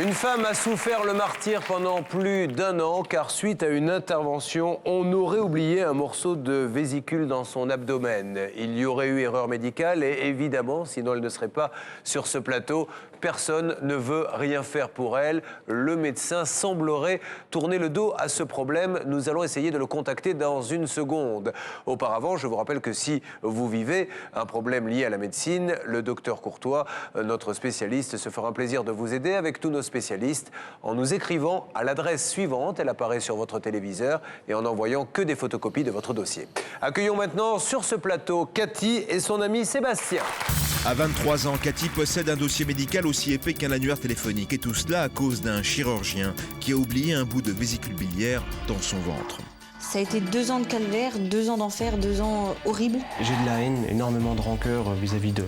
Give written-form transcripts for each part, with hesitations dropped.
Une femme a souffert le martyre pendant plus d'1 an car suite à une intervention, on aurait oublié un morceau de vésicule dans son abdomen. Il y aurait eu erreur médicale et évidemment, sinon elle ne serait pas sur ce plateau. Personne ne veut rien faire pour elle. Le médecin semblerait tourner le dos à ce problème. Nous allons essayer de le contacter dans une seconde. Auparavant, je vous rappelle que si vous vivez un problème lié à la médecine, le docteur Courtois, notre spécialiste, se fera un plaisir de vous aider avec tous nos spécialistes en nous écrivant à l'adresse suivante. Elle apparaît sur votre téléviseur et en envoyant que des photocopies de votre dossier. Accueillons maintenant sur ce plateau Cathy et son ami Sébastien. À 23 ans, Cathy possède un dossier médical aussi épais qu'un annuaire téléphonique. Et tout cela à cause d'un chirurgien qui a oublié un bout de vésicule biliaire dans son ventre. Ça a été 2 ans de calvaire, 2 ans d'enfer, 2 ans horribles. J'ai de la haine, énormément de rancœur vis-à-vis de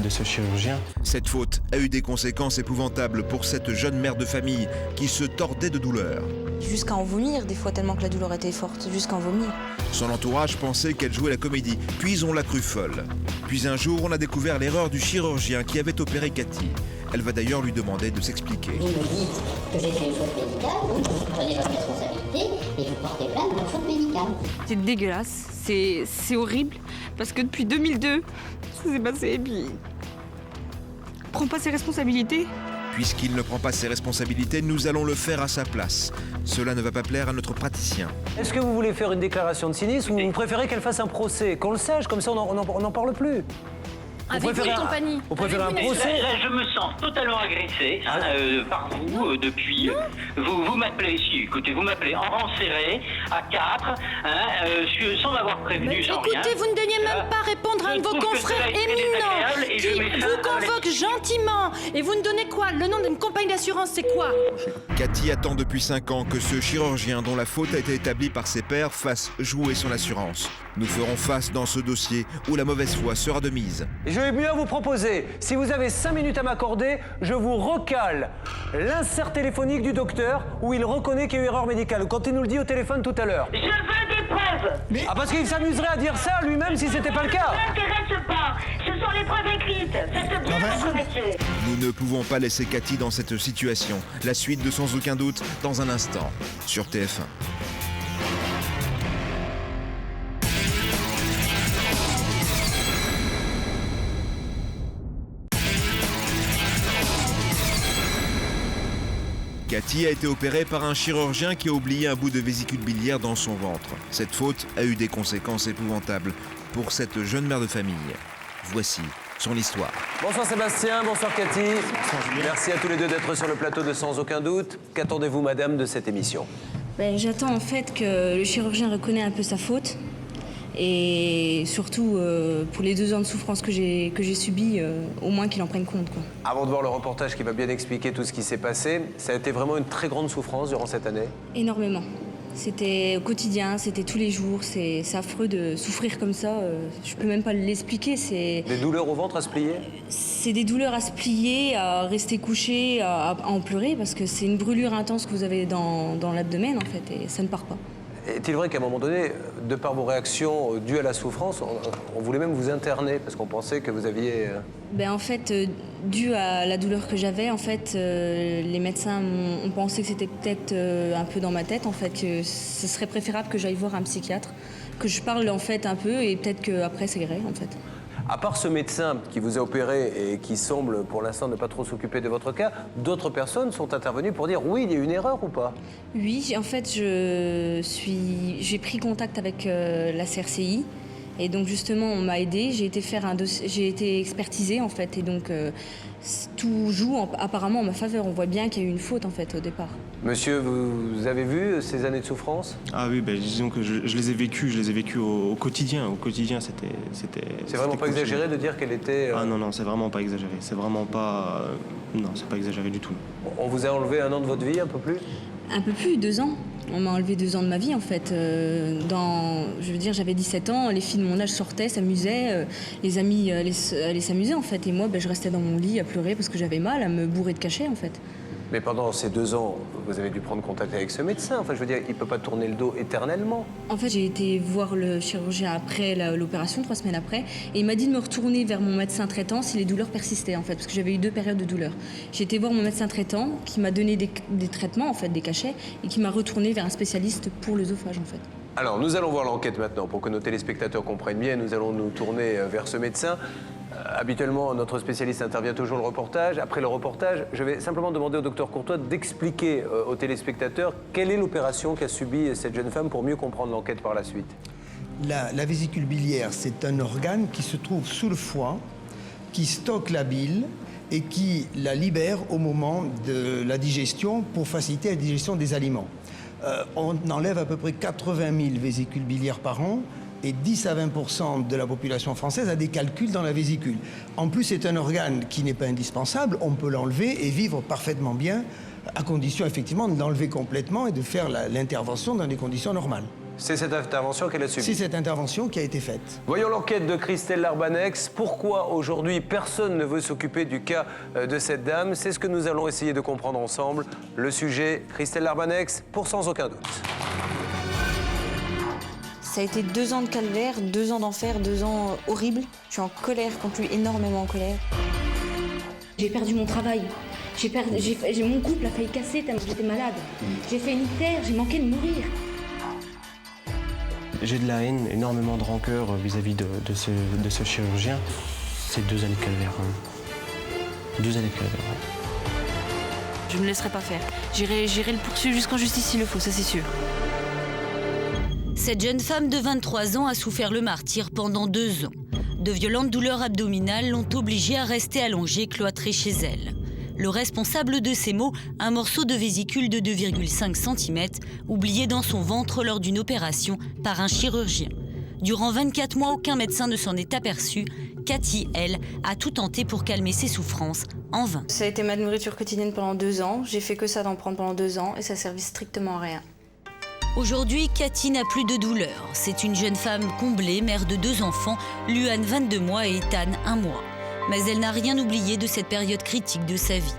ce chirurgien. Cette faute a eu des conséquences épouvantables pour cette jeune mère de famille qui se tordait de douleur. Jusqu'à en vomir, des fois tellement que la douleur était forte, jusqu'à en vomir. Son entourage pensait qu'elle jouait la comédie, puis on l'a crue folle. Puis un jour, on a découvert l'erreur du chirurgien qui avait opéré Cathy. Elle va d'ailleurs lui demander de s'expliquer. Vous me dites que j'ai fait une faute médicale, vous prenez votre responsabilité et vous portez plainte pour faute médicale. C'est dégueulasse, c'est horrible, parce que depuis 2002, ça s'est passé et puis... Il prend pas ses responsabilités. Puisqu'il ne prend pas ses responsabilités, nous allons le faire à sa place. Cela ne va pas plaire à notre praticien. Est-ce que vous voulez faire une déclaration de sinistre ou vous préférez qu'elle fasse un procès? Qu'on le sache, comme ça on n'en parle plus. Avec vous et compagnie. Vous préférez un Avec vous, procès? Là, je me sens totalement agressé par vous depuis. Vous m'appelez, écoutez, vous m'appelez en serré, à 4, sans m'avoir prévenu, sans rien. Écoutez, vous ne daigniez même pas répondre à un de vos confrères éminents qui vous convoque gentiment. Et vous ne donnez quoi? Le nom d'une compagnie d'assurance, c'est quoi? Cathy attend depuis 5 ans que ce chirurgien dont la faute a été établie par ses pairs fasse jouer son assurance. Nous ferons face dans ce dossier où la mauvaise foi sera de mise. Je vais mieux vous proposer, si vous avez 5 minutes à m'accorder, je vous recale l'insert téléphonique du docteur où il reconnaît qu'il y a eu erreur médicale, quand il nous le dit au téléphone tout à l'heure. Je veux des preuves. Ah, parce qu'il s'amuserait à dire ça lui-même si c'était pas le cas. Ça m'intéresse pas. Ce sont les preuves écrites. Faites bien votre métier. Nous ne pouvons pas laisser Cathy dans cette situation. La suite de Sans aucun doute dans un instant sur TF1. Cathy a été opérée par un chirurgien qui a oublié un bout de vésicule biliaire dans son ventre. Cette faute a eu des conséquences épouvantables pour cette jeune mère de famille. Voici son histoire. Bonsoir Sébastien, bonsoir Cathy. Merci à tous les deux d'être sur le plateau de Sans aucun doute. Qu'attendez-vous, madame, de cette émission? J'attends en fait que le chirurgien reconnaisse un peu sa faute. Et surtout, pour les 2 ans de souffrance que j'ai subis, au moins qu'il en prenne compte, quoi. Avant de voir le reportage qui va bien expliquer tout ce qui s'est passé, ça a été vraiment une très grande souffrance durant cette année? Énormément. C'était au quotidien, c'était tous les jours. C'est affreux de souffrir comme ça. Je peux même pas l'expliquer. Des douleurs au ventre à se plier? C'est des douleurs à se plier, à rester couché, à en pleurer, parce que c'est une brûlure intense que vous avez dans l'abdomen, en fait, et ça ne part pas. Est-il vrai qu'à un moment donné, de par vos réactions dues à la souffrance, on voulait même vous interner parce qu'on pensait que vous aviez... En fait, dû à la douleur que j'avais, en fait, les médecins ont pensé que c'était peut-être un peu dans ma tête, en fait, que ce serait préférable que j'aille voir un psychiatre, que je parle en fait un peu et peut-être qu'après ça irait, en fait. À part ce médecin qui vous a opéré et qui semble pour l'instant ne pas trop s'occuper de votre cas, d'autres personnes sont intervenues pour dire oui, il y a eu une erreur ou pas? Oui, en fait, j'ai pris contact avec la CRCI et donc justement on m'a aidée. J'ai été faire un dossier, j'ai été expertisée en fait et donc tout joue apparemment en ma faveur. On voit bien qu'il y a eu une faute en fait au départ. Monsieur, vous avez vu ces années de souffrance? Ah oui, disons que je les ai vécues au quotidien. Au quotidien, c'était. C'est vraiment pas exagéré de dire qu'elle était... Ah non, c'est vraiment pas exagéré. C'est vraiment pas... Non, c'est pas exagéré du tout. On vous a enlevé 1 an de votre vie, un peu plus? Un peu plus, 2 ans. On m'a enlevé 2 ans de ma vie en fait. Je veux dire, j'avais 17 ans, les filles de mon âge sortaient, s'amusaient, les amis allaient s'amuser en fait. Et moi, je restais dans mon lit à pleurer parce que j'avais mal, à me bourrer de cachets en fait. Mais pendant ces 2 ans, vous avez dû prendre contact avec ce médecin. Enfin, je veux dire, il ne peut pas tourner le dos éternellement. En fait, j'ai été voir le chirurgien après l'opération, 3 semaines après, et il m'a dit de me retourner vers mon médecin traitant si les douleurs persistaient, en fait, parce que j'avais eu 2 périodes de douleurs. J'ai été voir mon médecin traitant qui m'a donné des traitements, en fait, des cachets, et qui m'a retourné vers un spécialiste pour l'œsophage, en fait. Alors, nous allons voir l'enquête maintenant pour que nos téléspectateurs comprennent bien. Nous allons nous tourner vers ce médecin. Habituellement, notre spécialiste intervient toujours le reportage. Après le reportage, je vais simplement demander au docteur Courtois d'expliquer aux téléspectateurs quelle est l'opération qu'a subie cette jeune femme pour mieux comprendre l'enquête par la suite. La vésicule biliaire, c'est un organe qui se trouve sous le foie, qui stocke la bile et qui la libère au moment de la digestion pour faciliter la digestion des aliments. On enlève à peu près 80 000 vésicules biliaires par an et 10 à 20% de la population française a des calculs dans la vésicule. En plus, c'est un organe qui n'est pas indispensable, on peut l'enlever et vivre parfaitement bien, à condition effectivement de l'enlever complètement et de faire l'intervention dans des conditions normales. C'est cette intervention qu'elle a subie. C'est cette intervention qui a été faite. Voyons l'enquête de Christelle Larbanex. Pourquoi aujourd'hui personne ne veut s'occuper du cas de cette dame? C'est ce que nous allons essayer de comprendre ensemble. Le sujet, Christelle Larbanex, pour sans aucun doute. Ça a été 2 ans de calvaire, 2 ans d'enfer, 2 ans horribles. Je suis en colère contre lui, énormément en colère. J'ai perdu mon travail. Mon couple a failli casser tellement j'étais malade. J'ai fait une ictère, j'ai manqué de mourir. J'ai de la haine, énormément de rancœur vis-à-vis de ce chirurgien. C'est 2 années de calvaire. 2 années de calvaire. Je ne me laisserai pas faire. J'irai le poursuivre jusqu'en justice s'il le faut, ça c'est sûr. Cette jeune femme de 23 ans a souffert le martyre pendant 2 ans. De violentes douleurs abdominales l'ont obligée à rester allongée, cloîtrée chez elle. Le responsable de ces maux, un morceau de vésicule de 2,5 cm, oublié dans son ventre lors d'une opération par un chirurgien. Durant 24 mois, aucun médecin ne s'en est aperçu. Cathy, elle, a tout tenté pour calmer ses souffrances, en vain. Ça a été ma nourriture quotidienne pendant 2 ans. J'ai fait que ça d'en prendre pendant 2 ans et ça servait strictement à rien. Aujourd'hui, Cathy n'a plus de douleur. C'est une jeune femme comblée, mère de 2 enfants, Luan 22 mois et Ethan 1 mois. Mais elle n'a rien oublié de cette période critique de sa vie.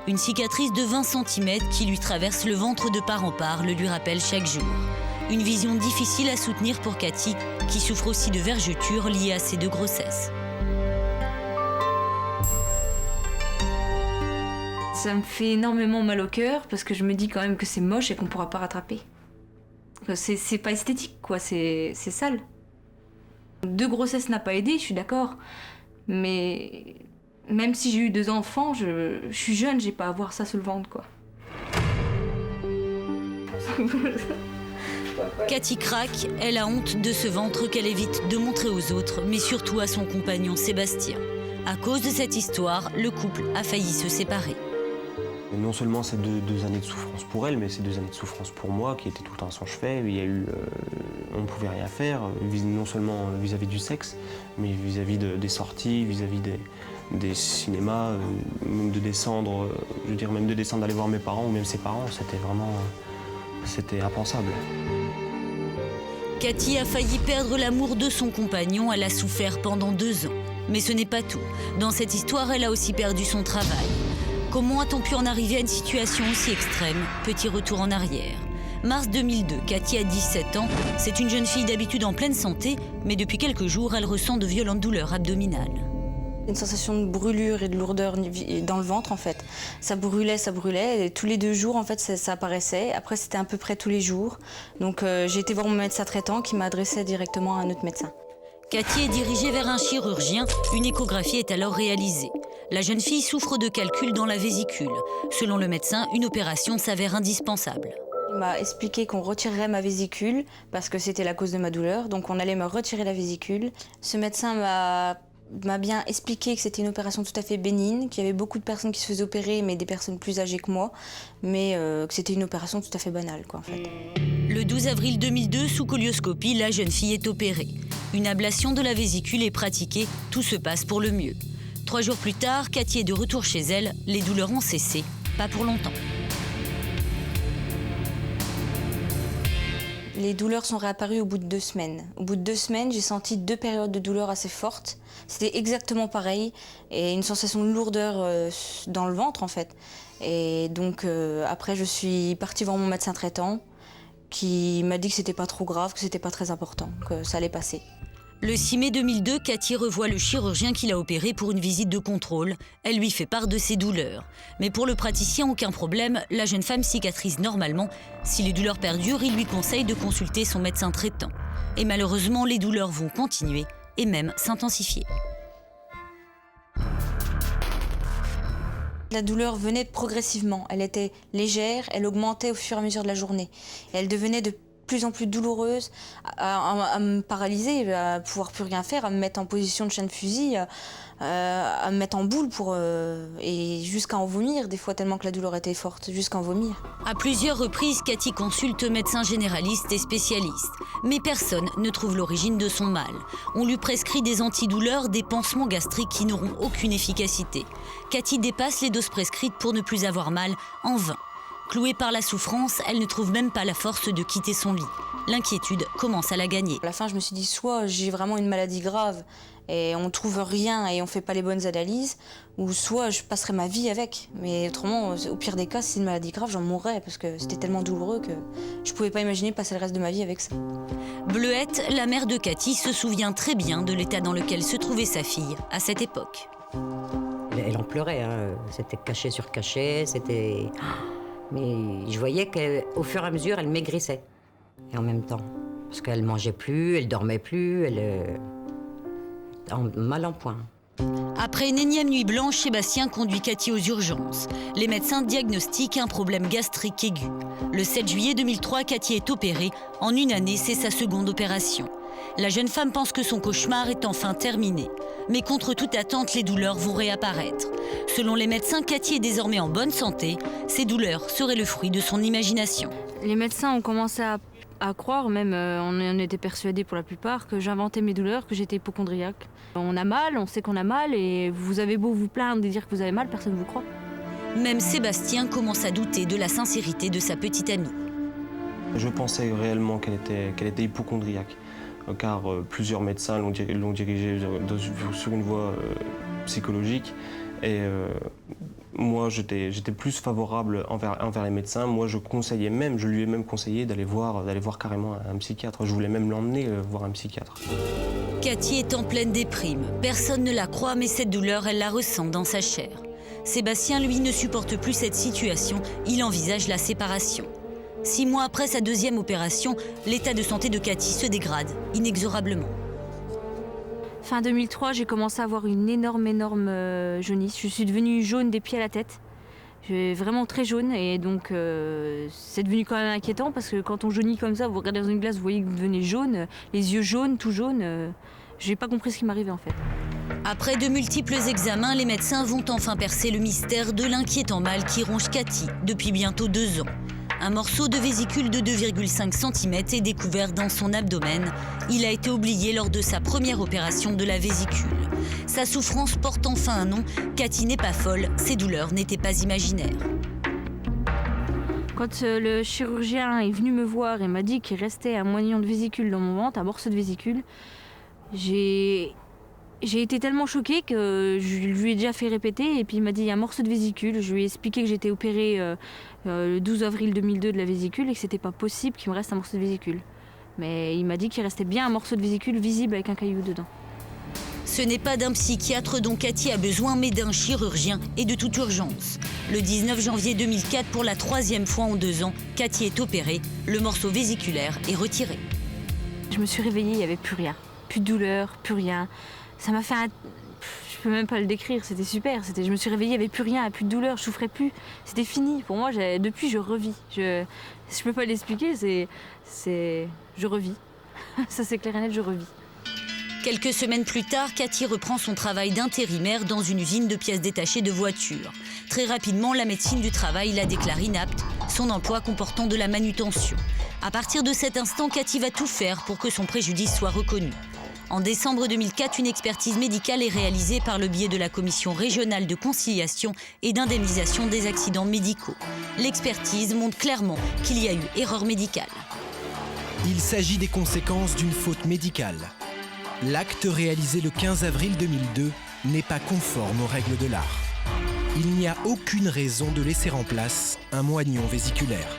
Une cicatrice de 20 cm qui lui traverse le ventre de part en part le lui rappelle chaque jour. Une vision difficile à soutenir pour Cathy, qui souffre aussi de vergetures liées à ses 2 grossesses. Ça me fait énormément mal au cœur parce que je me dis quand même que c'est moche et qu'on pourra pas rattraper. C'est pas esthétique, quoi, c'est sale. 2 grossesses n'a pas aidé, je suis d'accord. Mais même si j'ai eu 2 enfants, je suis jeune, j'ai pas à avoir ça sous le ventre, quoi. Cathy craque, elle a honte de ce ventre qu'elle évite de montrer aux autres, mais surtout à son compagnon Sébastien. À cause de cette histoire, le couple a failli se séparer. Non seulement c'est 2 années de souffrance pour elle, mais c'est 2 années de souffrance pour moi, qui était tout le temps à son chevet. Il y a eu, on ne pouvait rien faire, non seulement vis-à-vis du sexe, mais vis-à-vis des sorties, vis-à-vis des cinémas, même de descendre, d'aller voir mes parents ou même ses parents, c'était impensable. Cathy a failli perdre l'amour de son compagnon, elle a souffert pendant 2 ans. Mais ce n'est pas tout. Dans cette histoire, elle a aussi perdu son travail. Comment a-t-on pu en arriver à une situation aussi extrême? Petit retour en arrière. Mars 2002, Cathy a 17 ans. C'est une jeune fille d'habitude en pleine santé, mais depuis quelques jours, elle ressent de violentes douleurs abdominales. Une sensation de brûlure et de lourdeur dans le ventre, en fait. Ça brûlait, et tous les 2 jours, en fait, ça apparaissait. Après, c'était à peu près tous les jours. Donc, j'ai été voir mon médecin traitant qui m'a adressé directement à un autre médecin. Cathy est dirigée vers un chirurgien. Une échographie est alors réalisée. La jeune fille souffre de calculs dans la vésicule. Selon le médecin, une opération s'avère indispensable. Il m'a expliqué qu'on retirerait ma vésicule parce que c'était la cause de ma douleur. Donc on allait me retirer la vésicule. Ce médecin m'a bien expliqué que c'était une opération tout à fait bénigne, qu'il y avait beaucoup de personnes qui se faisaient opérer, mais des personnes plus âgées que moi, mais que c'était une opération tout à fait banale, quoi, en fait. Le 12 avril 2002, sous colioscopie, la jeune fille est opérée. Une ablation de la vésicule est pratiquée, tout se passe pour le mieux. 3 jours plus tard, Cathy est de retour chez elle, les douleurs ont cessé, pas pour longtemps. Les douleurs sont réapparues au bout de 2 semaines. Au bout de 2 semaines, j'ai senti 2 périodes de douleurs assez fortes. C'était exactement pareil et une sensation de lourdeur dans le ventre en fait. Et donc après, je suis partie voir mon médecin traitant qui m'a dit que c'était pas trop grave, que c'était pas très important, que ça allait passer. Le 6 mai 2002, Cathy revoit le chirurgien qui l'a opérée pour une visite de contrôle. Elle lui fait part de ses douleurs. Mais pour le praticien, aucun problème, la jeune femme cicatrise normalement. Si les douleurs perdurent, il lui conseille de consulter son médecin traitant. Et malheureusement, les douleurs vont continuer et même s'intensifier. La douleur venait progressivement. Elle était légère, elle augmentait au fur et à mesure de la journée. Et elle devenait de plus en plus douloureuse, à me paralyser, à pouvoir plus rien faire, à me mettre en position de chien de fusil, à me mettre en boule et jusqu'à en vomir, des fois tellement que la douleur était forte, jusqu'à en vomir. À plusieurs reprises, Cathy consulte médecins généralistes et spécialistes. Mais personne ne trouve l'origine de son mal. On lui prescrit des antidouleurs, des pansements gastriques qui n'auront aucune efficacité. Cathy dépasse les doses prescrites pour ne plus avoir mal en vain. Clouée par la souffrance, elle ne trouve même pas la force de quitter son lit. L'inquiétude commence à la gagner. À la fin, je me suis dit, soit j'ai vraiment une maladie grave et on trouve rien et on fait pas les bonnes analyses, ou soit je passerai ma vie avec. Mais autrement, au pire des cas, si c'est une maladie grave, j'en mourrais parce que c'était tellement douloureux que je pouvais pas imaginer passer le reste de ma vie avec ça. Bleuette, la mère de Cathy, se souvient très bien de l'état dans lequel se trouvait sa fille à cette époque. Elle en pleurait, hein. C'était cachet sur cachet, c'était... Mais je voyais qu'au fur et à mesure, elle maigrissait. Et en même temps, parce qu'elle mangeait plus, elle dormait plus, elle... mal en point. Après une énième nuit blanche, Sébastien conduit Cathy aux urgences. Les médecins diagnostiquent un problème gastrique aigu. Le 7 juillet 2003, Cathy est opérée. En une année, c'est sa seconde opération. La jeune femme pense que son cauchemar est enfin terminé. Mais contre toute attente, les douleurs vont réapparaître. Selon les médecins, Cathy est désormais en bonne santé. Ces douleurs seraient le fruit de son imagination. Les médecins ont commencé à croire, même on en était persuadés pour la plupart, que j'inventais mes douleurs, que j'étais hypocondriaque. On a mal, on sait qu'on a mal, et vous avez beau vous plaindre et dire que vous avez mal, personne ne vous croit. Même Sébastien commence à douter de la sincérité de sa petite amie. Je pensais réellement qu'elle était hypocondriaque, car plusieurs médecins l'ont dirigée sur une voie psychologique. Et moi, j'étais plus favorable envers les médecins. Moi, je lui ai même conseillé d'aller voir carrément un psychiatre. Je voulais même l'emmener voir un psychiatre. Cathy est en pleine déprime. Personne ne la croit, mais cette douleur, elle la ressent dans sa chair. Sébastien, lui, ne supporte plus cette situation. Il envisage la séparation. 6 mois après sa deuxième opération, l'état de santé de Cathy se dégrade inexorablement. Fin 2003, j'ai commencé à avoir une énorme jaunisse. Je suis devenue jaune des pieds à la tête. Vraiment très jaune, et donc c'est devenu quand même inquiétant parce que quand on jaunit comme ça, vous regardez dans une glace, vous voyez que vous devenez jaune, les yeux jaunes, tout jaunes. J'ai pas compris ce qui m'arrivait en fait. Après de multiples examens, les médecins vont enfin percer le mystère de l'inquiétant mal qui ronge Cathy depuis bientôt 2 ans. Un morceau de vésicule de 2,5 cm est découvert dans son abdomen. Il a été oublié lors de sa première opération de la vésicule. Sa souffrance porte enfin un nom. Cathy n'est pas folle, ses douleurs n'étaient pas imaginaires. Quand le chirurgien est venu me voir et m'a dit qu'il restait un moignon de vésicule dans mon ventre, un morceau de vésicule, j'ai été tellement choquée que je lui ai déjà fait répéter, et puis il m'a dit il y a un morceau de vésicule. Je lui ai expliqué que j'étais opérée le 12 avril 2002 de la vésicule et que c'était pas possible qu'il me reste un morceau de vésicule. Mais il m'a dit qu'il restait bien un morceau de vésicule visible avec un caillou dedans. Ce n'est pas d'un psychiatre dont Cathy a besoin, mais d'un chirurgien, et de toute urgence. Le 19 janvier 2004, pour la 3e fois en 2 ans, Cathy est opérée. Le morceau vésiculaire est retiré. Je me suis réveillée, il n'y avait plus rien. Plus de douleur, plus rien. Ça m'a fait un... Je peux même pas le décrire, c'était super. Je me suis réveillée, il n'y avait plus rien, plus de douleur, je souffrais plus. C'était fini. Pour moi, depuis, je revis. Je peux pas l'expliquer, je revis. Ça, c'est clair et net, je revis. Quelques semaines plus tard, Cathy reprend son travail d'intérimaire dans une usine de pièces détachées de voitures. Très rapidement, la médecine du travail la déclare inapte, son emploi comportant de la manutention. À partir de cet instant, Cathy va tout faire pour que son préjudice soit reconnu. En décembre 2004, une expertise médicale est réalisée par le biais de la Commission régionale de conciliation et d'indemnisation des accidents médicaux. L'expertise montre clairement qu'il y a eu erreur médicale. Il s'agit des conséquences d'une faute médicale. L'acte réalisé le 15 avril 2002 n'est pas conforme aux règles de l'art. Il n'y a aucune raison de laisser en place un moignon vésiculaire.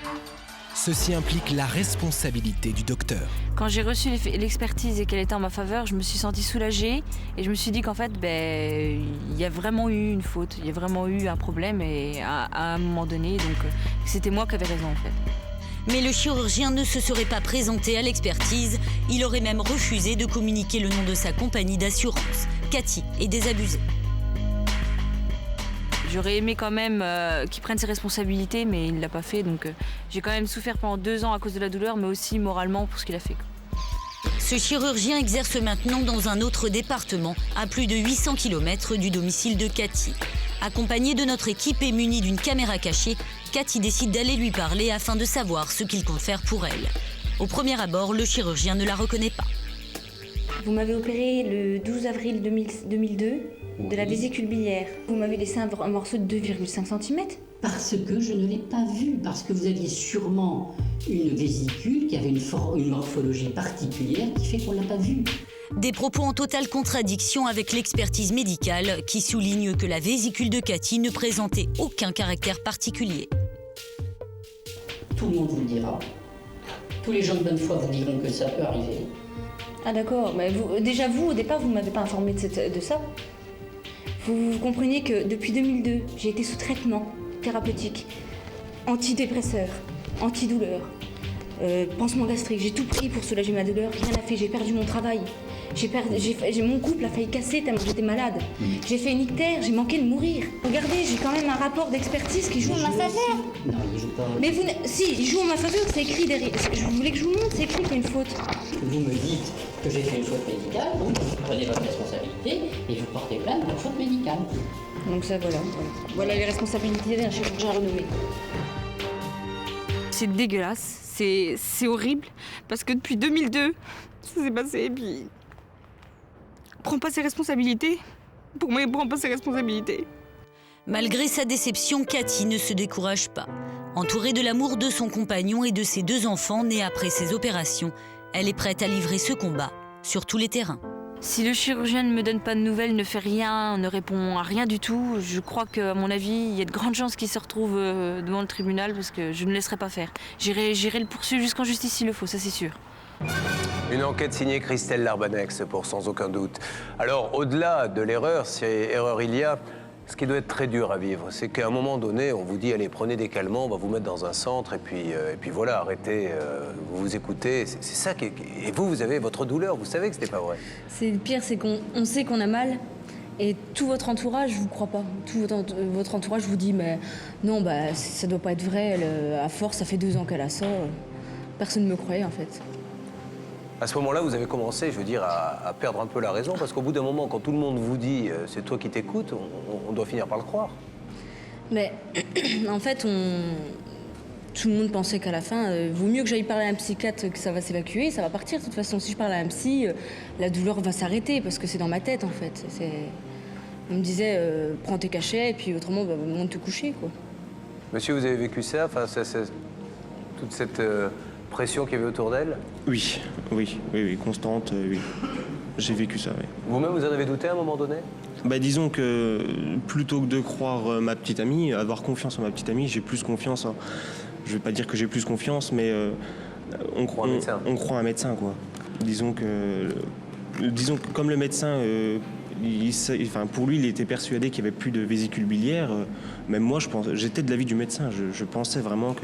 Ceci implique la responsabilité du docteur. Quand j'ai reçu l'expertise et qu'elle était en ma faveur, je me suis sentie soulagée et je me suis dit qu'en fait, il y a vraiment eu une faute, il y a vraiment eu un problème et à un moment donné, donc c'était moi qui avais raison en fait. Mais le chirurgien ne se serait pas présenté à l'expertise, il aurait même refusé de communiquer le nom de sa compagnie d'assurance, Cathy est désabusée. J'aurais aimé quand même qu'il prenne ses responsabilités, mais il ne l'a pas fait. Donc j'ai quand même souffert pendant 2 ans à cause de la douleur, mais aussi moralement pour ce qu'il a fait. Ce chirurgien exerce maintenant dans un autre département, à plus de 800 km du domicile de Cathy. Accompagnée de notre équipe et munie d'une caméra cachée, Cathy décide d'aller lui parler afin de savoir ce qu'il compte faire pour elle. Au premier abord, le chirurgien ne la reconnaît pas. Vous m'avez opéré le 12 avril 2002 de la vésicule biliaire. Vous m'avez laissé un morceau de 2,5 cm. Parce que je ne l'ai pas vu, parce que vous aviez sûrement une vésicule qui avait une morphologie particulière qui fait qu'on ne l'a pas vue. Des propos en totale contradiction avec l'expertise médicale qui souligne que la vésicule de Cathy ne présentait aucun caractère particulier. Tout le monde vous le dira. Tous les gens de bonne foi vous diront que ça peut arriver. Ah d'accord, mais déjà vous, au départ, vous ne m'avez pas informé de ça. Vous comprenez que depuis 2002, j'ai été sous traitement thérapeutique, antidépresseur, antidouleur, pansement gastrique. J'ai tout pris pour soulager ma douleur, rien n'a fait, j'ai perdu mon travail. Mon couple a failli casser tellement j'étais malade. J'ai fait une ictère, j'ai manqué de mourir. Regardez, j'ai quand même un rapport d'expertise qui joue en ma faveur. Non, il joue pas. Mais si, il joue en ma faveur, c'est écrit derrière. Je voulais que je vous montre, c'est écrit qu'il y a une faute. Vous me dites que j'ai fait une faute médicale, donc vous prenez votre responsabilité et vous portez plainte pour faute médicale. Donc ça, voilà les responsabilités d'un chirurgien renommé. C'est dégueulasse, c'est horrible, parce que depuis 2002, ça s'est passé et puis... prend pas ses responsabilités. Pour moi, il prend pas ses responsabilités. Malgré sa déception, Cathy ne se décourage pas. Entourée de l'amour de son compagnon et de ses 2 enfants nés après ses opérations, elle est prête à livrer ce combat sur tous les terrains. Si le chirurgien ne me donne pas de nouvelles, ne fait rien, ne répond à rien du tout, je crois qu'à mon avis, il y a de grandes chances qu'il se retrouve devant le tribunal parce que je ne le laisserai pas faire. J'irai le poursuivre jusqu'en justice s'il le faut, ça c'est sûr. Une enquête signée Christelle Larbanex, pour sans aucun doute. Alors, au-delà de l'erreur, si erreur il y a, ce qui doit être très dur à vivre, c'est qu'à un moment donné, on vous dit, allez, prenez des calmants, on va vous mettre dans un centre, et puis voilà, arrêtez, vous écoutez. C'est ça qui... Et vous avez votre douleur, vous savez que c'était pas vrai. C'est le pire, c'est qu'on sait qu'on a mal, et tout votre entourage vous croit pas. Tout votre entourage vous dit, mais non, ça doit pas être vrai, à force, ça fait 2 ans qu'elle a ça. Personne ne me croyait, en fait. À ce moment-là, vous avez commencé, je veux dire, à perdre un peu la raison, parce qu'au bout d'un moment, quand tout le monde vous dit « c'est toi qui t'écoutes », on doit finir par le croire. Mais en fait, tout le monde pensait qu'à la fin, vaut mieux que j'aille parler à un psychiatre, que ça va s'évacuer, ça va partir. De toute façon, si je parle à un psy, la douleur va s'arrêter, parce que c'est dans ma tête, en fait. On me disait « prends tes cachets, et puis autrement, monte te coucher, quoi ». Monsieur, vous avez vécu ça, enfin, toute cette... pression qu'il y avait autour d'elle? Oui, constante, oui. J'ai vécu ça, oui. Vous-même, vous en avez douté à un moment donné? Disons que plutôt que de croire ma petite amie, avoir confiance en ma petite amie, j'ai plus confiance en... Je vais pas dire que j'ai plus confiance, mais on croit un médecin, quoi. Disons que comme le médecin, pour lui, il était persuadé qu'il n'y avait plus de vésicule biliaire. Même moi, j'étais de l'avis du médecin. Je pensais vraiment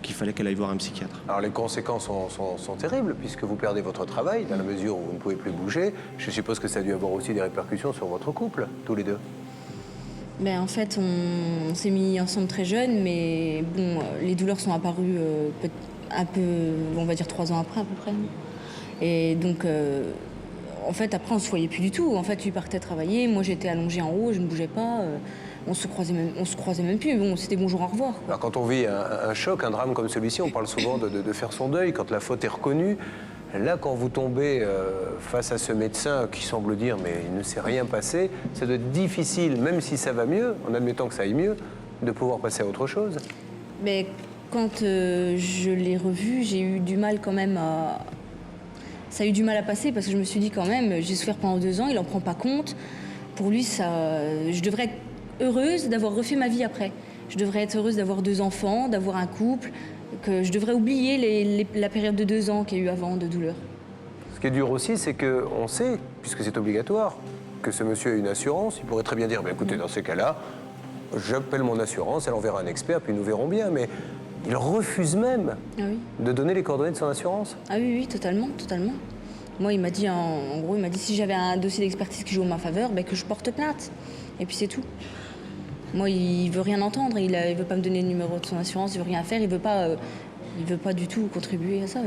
qu'il fallait qu'elle aille voir un psychiatre. Alors les conséquences sont terribles puisque vous perdez votre travail dans la mesure où vous ne pouvez plus bouger. Je suppose que ça a dû avoir aussi des répercussions sur votre couple, tous les deux. En fait, on s'est mis ensemble très jeunes, mais bon, les douleurs sont apparues un peu, on va dire 3 ans après à peu près. Et donc, en fait, après, on se voyait plus du tout. En fait, lui partait travailler, moi j'étais allongée en haut, je ne bougeais pas. On se croisait même plus. Bon, c'était bonjour, au revoir, quoi. Alors, quand on vit un choc, un drame comme celui-ci, on parle souvent de faire son deuil quand la faute est reconnue. Là, quand vous tombez face à ce médecin qui semble dire « mais il ne s'est rien passé », ça doit être difficile, même si ça va mieux, en admettant que ça aille mieux, de pouvoir passer à autre chose. Mais Quand je l'ai revu, j'ai eu du mal quand même à... Ça a eu du mal à passer parce que je me suis dit quand même, j'ai souffert pendant 2 ans, il n'en prend pas compte. Pour lui, je devrais être heureuse d'avoir refait ma vie après. Je devrais être heureuse d'avoir 2 enfants, d'avoir un couple, que je devrais oublier la période de 2 ans qu'il y a eu avant de douleur. Ce qui est dur aussi, c'est qu'on sait, puisque c'est obligatoire, que ce monsieur a une assurance. Il pourrait très bien dire, bah, écoutez, dans ces cas-là, j'appelle mon assurance, elle enverra un expert, puis nous verrons bien. Mais il refuse même de donner les coordonnées de son assurance. Ah oui, oui, totalement, totalement. Moi, il m'a dit, en gros, il m'a dit si j'avais un dossier d'expertise qui joue en ma faveur, ben, que je porte plainte. Et puis c'est tout. Moi, il veut rien entendre, il veut pas me donner le numéro de son assurance, il veut rien faire, il veut pas du tout contribuer à ça.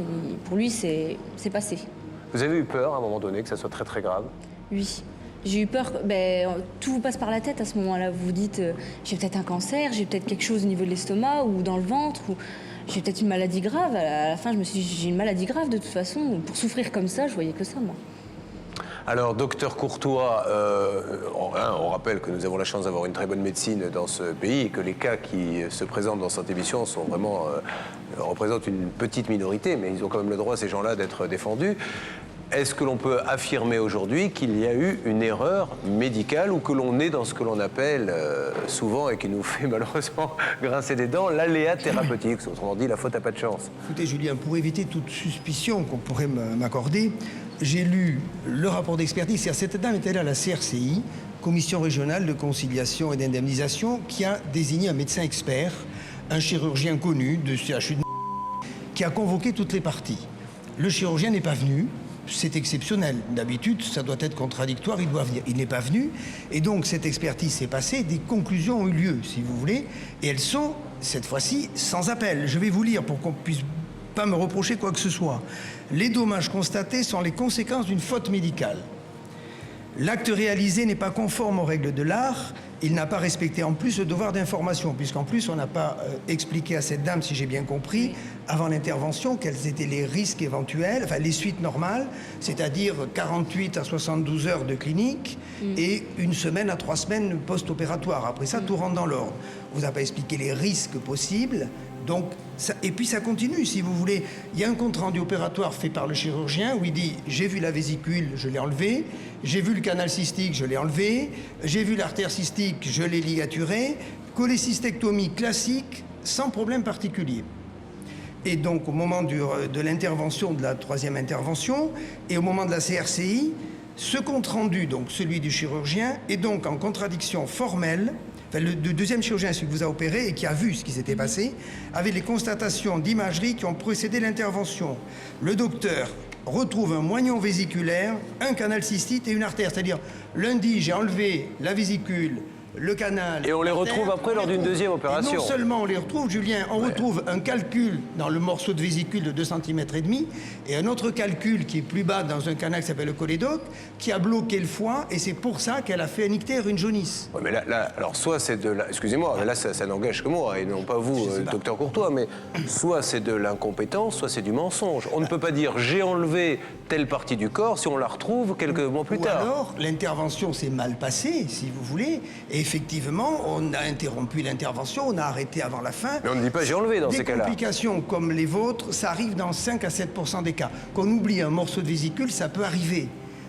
Pour lui, c'est passé. Vous avez eu peur à un moment donné que ça soit très très grave? Oui. J'ai eu peur, tout vous passe par la tête à ce moment-là. Vous vous dites, j'ai peut-être un cancer, j'ai peut-être quelque chose au niveau de l'estomac ou dans le ventre, ou j'ai peut-être une maladie grave. À la fin, je me suis dit, j'ai une maladie grave de toute façon. Pour souffrir comme ça, je voyais que ça, moi. Alors, docteur Courtois, on rappelle que nous avons la chance d'avoir une très bonne médecine dans ce pays et que les cas qui se présentent dans cette émission sont vraiment, représentent une petite minorité, mais ils ont quand même le droit, ces gens-là, d'être défendus. Est-ce que l'on peut affirmer aujourd'hui qu'il y a eu une erreur médicale ou que l'on est dans ce que l'on appelle souvent et qui nous fait malheureusement grincer des dents, l'aléa thérapeutique, autrement dit la faute à pas de chance? Écoutez Julien, pour éviter toute suspicion qu'on pourrait m'accorder, j'ai lu le rapport d'expertise. Cette dame était là à la CRCI, Commission régionale de conciliation et d'indemnisation, qui a désigné un médecin expert, un chirurgien connu de CHU de qui a convoqué toutes les parties. Le chirurgien n'est pas venu. C'est exceptionnel. D'habitude, ça doit être contradictoire, il doit venir. Il n'est pas venu. Et donc, cette expertise s'est passée, des conclusions ont eu lieu, si vous voulez. Et elles sont, cette fois-ci, sans appel. Je vais vous lire pour qu'on puisse pas me reprocher quoi que ce soit. Les dommages constatés sont les conséquences d'une faute médicale. L'acte réalisé n'est pas conforme aux règles de l'art. Il n'a pas respecté en plus le devoir d'information, puisqu'en plus on n'a pas expliqué à cette dame, si j'ai bien compris, avant l'intervention, quels étaient les risques éventuels, enfin les suites normales, c'est-à-dire 48 à 72 heures de clinique et 1 semaine à 3 semaines post-opératoire. Après ça, tout rentre dans l'ordre. On vous a pas expliqué les risques possibles. Donc, et puis ça continue, si vous voulez. Il y a un compte-rendu opératoire fait par le chirurgien où il dit « j'ai vu la vésicule, je l'ai enlevée, j'ai vu le canal cystique, je l'ai enlevé, j'ai vu l'artère cystique, je l'ai ligaturée, cholécystectomie classique, sans problème particulier ». Et donc, au moment de l'intervention, de la 3e intervention, et au moment de la CRCI, ce compte-rendu, donc celui du chirurgien, est donc en contradiction formelle. Enfin, le 2e chirurgien, celui qui vous a opéré et qui a vu ce qui s'était passé, avait les constatations d'imagerie qui ont précédé l'intervention. Le docteur retrouve un moignon vésiculaire, un canal cystite et une artère. C'est-à-dire, lundi, j'ai enlevé la vésicule, le canal... Et on les retrouve après lors d'une 2e opération. Et non seulement on les retrouve, Julien, on retrouve un calcul dans le morceau de vésicule de 2,5 cm et un autre calcul qui est plus bas dans un canal qui s'appelle le cholédoque, qui a bloqué le foie et c'est pour ça qu'elle a fait un ictère, une jaunisse. Oui, mais là, alors soit c'est de la... Excusez-moi, là ça n'engage que moi et non pas vous, docteur Courtois, mais soit c'est de l'incompétence, soit c'est du mensonge. On ne peut pas dire j'ai enlevé telle partie du corps si on la retrouve quelques mois plus tard. Ou alors, l'intervention s'est mal passée, si vous voulez, et effectivement, on a interrompu l'intervention, on a arrêté avant la fin. Mais on ne dit pas j'ai enlevé dans ces cas-là. Des complications comme les vôtres, ça arrive dans 5 à 7% des cas. Qu'on oublie un morceau de vésicule, ça peut arriver.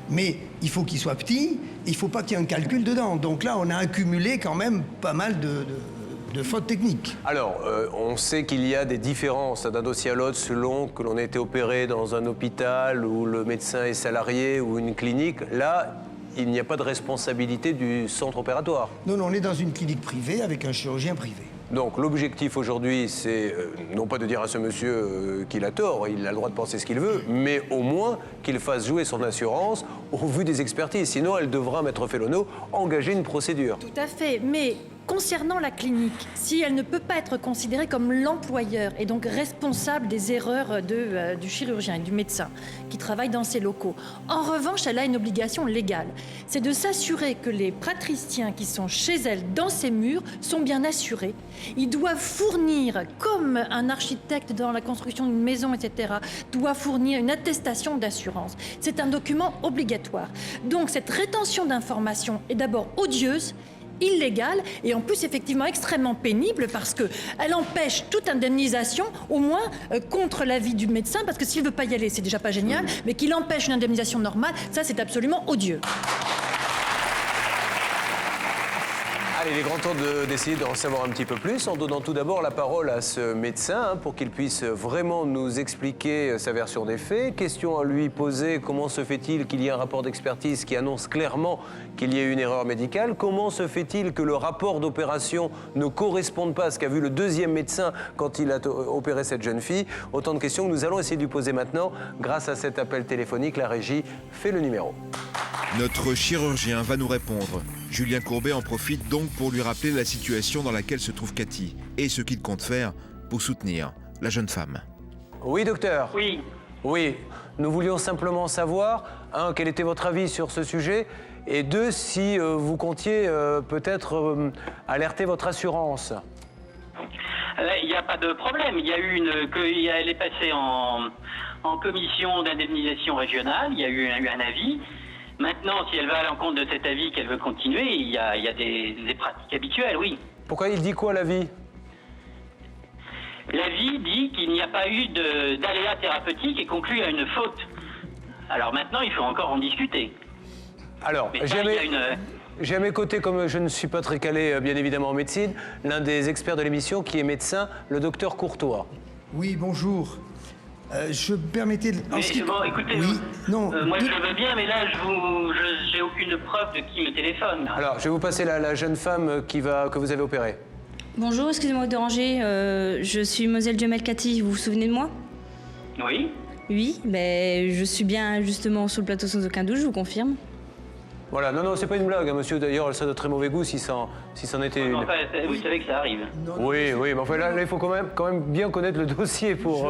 Mais il faut qu'il soit petit, il ne faut pas qu'il y ait un calcul dedans. Donc là, on a accumulé quand même pas mal de fautes techniques. Alors, on sait qu'il y a des différences d'un dossier à l'autre selon que l'on a été opéré dans un hôpital où le médecin est salarié ou une clinique. Là, il n'y a pas de responsabilité du centre opératoire. Non, non, on est dans une clinique privée avec un chirurgien privé. Donc l'objectif aujourd'hui, c'est non pas de dire à ce monsieur qu'il a tort, il a le droit de penser ce qu'il veut, mais au moins qu'il fasse jouer son assurance au vu des expertises. Sinon, elle devra, maître Fellono, engager une procédure. Tout à fait, mais concernant la clinique, si elle ne peut pas être considérée comme l'employeur et donc responsable des erreurs du chirurgien et du médecin qui travaille dans ces locaux, en revanche, elle a une obligation légale. C'est de s'assurer que les praticiens qui sont chez elle, dans ces murs, sont bien assurés. Ils doivent fournir, comme un architecte dans la construction d'une maison, etc., doit fournir une attestation d'assurance. C'est un document obligatoire. Donc cette rétention d'informations est d'abord odieuse illégale et en plus effectivement extrêmement pénible parce qu'elle empêche toute indemnisation, au moins contre l'avis du médecin, parce que s'il ne veut pas y aller, c'est déjà pas génial, mais qu'il empêche une indemnisation normale, ça c'est absolument odieux. Allez, il est grand temps d'essayer d'en savoir un petit peu plus en donnant tout d'abord la parole à ce médecin pour qu'il puisse vraiment nous expliquer sa version des faits. Question à lui poser, comment se fait-il qu'il y ait un rapport d'expertise qui annonce clairement qu'il y a eu une erreur médicale? Comment se fait-il que le rapport d'opération ne corresponde pas à ce qu'a vu le deuxième médecin quand il a opéré cette jeune fille? Autant de questions que nous allons essayer de lui poser maintenant grâce à cet appel téléphonique. La régie fait le numéro. Notre chirurgien va nous répondre. Julien Courbet en profite donc pour lui rappeler la situation dans laquelle se trouve Cathy et ce qu'il compte faire pour soutenir la jeune femme. Oui, docteur. Oui. Oui, nous voulions simplement savoir, un, quel était votre avis sur ce sujet, et deux, si vous comptiez peut-être alerter votre assurance. Il n'y a pas de problème. Il y a eu elle est passée en commission d'indemnisation régionale. Il y a eu un avis. Maintenant, si elle va à l'encontre de cet avis, qu'elle veut continuer, il y a des pratiques habituelles, oui. Pourquoi il dit quoi, l'avis? L'avis dit qu'il n'y a pas eu d'aléa thérapeutique et conclut à une faute. Alors maintenant, il faut encore en discuter. Alors, j'ai à mes côtés, comme je ne suis pas très calé, bien évidemment, en médecine, l'un des experts de l'émission qui est médecin, le docteur Courtois. Oui, bonjour. Je permettais de... Bon, écoutez, oui, non, moi je veux bien, mais là, j'ai aucune preuve de qui me téléphone. Là. Alors, je vais vous passer la jeune femme que vous avez opérée. Bonjour, excusez-moi de déranger. Je suis Moselle Jamel Cathy, vous vous souvenez de moi? Oui. Oui, ben, je suis bien justement sur le plateau sans aucun doute, je vous confirme. Voilà, non, c'est pas une blague, hein, monsieur. D'ailleurs, ça a de très mauvais goût si c'en était une. Enfin, vous savez que ça arrive. Oui, mais enfin là, il faut quand même bien connaître le dossier pour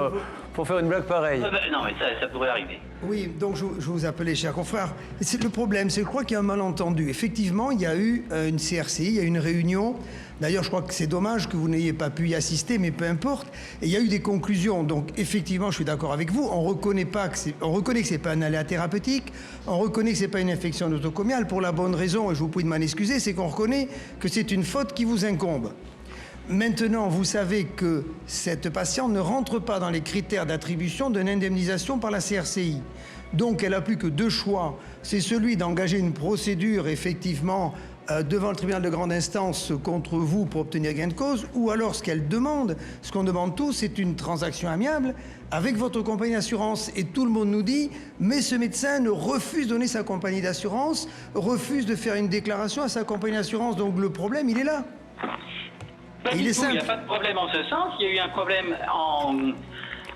faire une blague pareille. Non, mais ça pourrait arriver. Oui, donc je vous appelais, cher confrère. Le problème, c'est que je crois qu'il y a un malentendu. Effectivement, il y a eu une CRCI, il y a eu une réunion. D'ailleurs, je crois que c'est dommage que vous n'ayez pas pu y assister, mais peu importe. Et il y a eu des conclusions. Donc, effectivement, je suis d'accord avec vous. On reconnaît que c'est pas un aléa thérapeutique. On reconnaît que c'est pas une infection nosocomiale pour la bonne raison, et je vous prie de m'en excuser, c'est qu'on reconnaît que c'est une faute qui vous incombe. Maintenant, vous savez que cette patiente ne rentre pas dans les critères d'attribution d'une indemnisation par la CRCI. Donc, elle n'a plus que deux choix. C'est celui d'engager une procédure, effectivement, devant le tribunal de grande instance contre vous pour obtenir gain de cause, ou alors ce qu'elle demande, ce qu'on demande tous, c'est une transaction amiable avec votre compagnie d'assurance. Et tout le monde nous dit, mais ce médecin ne refuse de donner sa compagnie d'assurance, refuse de faire une déclaration à sa compagnie d'assurance. Donc le problème, il est là. Il est simple. Il n'y a pas de problème en ce sens. Il y a eu un problème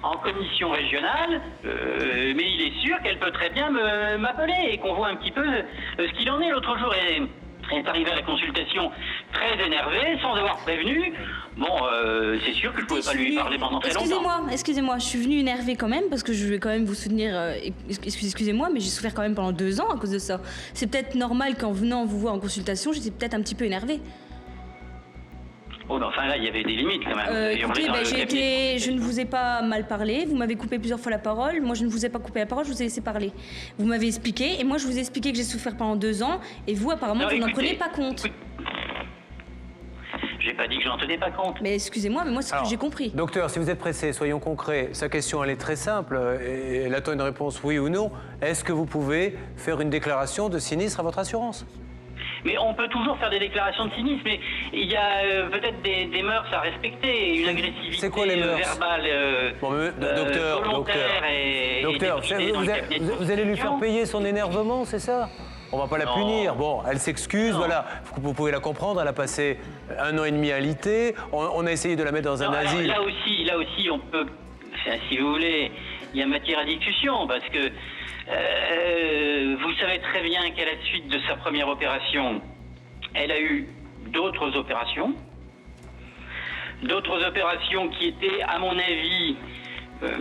en commission régionale, mais il est sûr qu'elle peut très bien m'appeler et qu'on voit un petit peu ce qu'il en est. L'autre jour, elle est arrivée à la consultation très énervée, sans avoir prévenu. Bon, c'est sûr que je ne pouvais pas lui parler pendant très longtemps. Excusez-moi, je suis venue énervée quand même, parce que je vais quand même vous soutenir, excusez-moi, mais j'ai souffert quand même pendant 2 ans à cause de ça. C'est peut-être normal qu'en venant vous voir en consultation, j'étais peut-être un petit peu énervée. Oh, ben enfin là, il y avait des limites quand même. Écoutez, je ne vous ai pas mal parlé, vous m'avez coupé plusieurs fois la parole, moi je ne vous ai pas coupé la parole, je vous ai laissé parler. Vous m'avez expliqué, et moi je vous ai expliqué que j'ai souffert pendant 2 ans, et vous apparemment vous n'en prenez pas compte. J'ai pas dit que j'en tenais pas compte. Mais excusez-moi, mais moi c'est ce que j'ai compris. Docteur, si vous êtes pressé, soyons concrets. Sa question, elle est très simple, et elle attend une réponse oui ou non. Est-ce que vous pouvez faire une déclaration de sinistre à votre assurance? Mais on peut toujours faire des déclarations de sinistre, mais il y a peut-être des mœurs à respecter, une agressivité verbale, docteur, vous allez lui faire payer son énervement, c'est ça? On va pas la punir. Bon, elle s'excuse, voilà. Vous pouvez la comprendre, elle a passé 1 an et demi à l'IT. On a essayé de la mettre dans un asile. Là aussi, on peut, si vous voulez, il y a matière à discussion, parce que vous savez très bien qu'à la suite de sa première opération, elle a eu d'autres opérations qui étaient, à mon avis,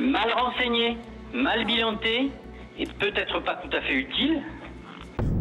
mal renseignées, mal bilantées et peut-être pas tout à fait utiles.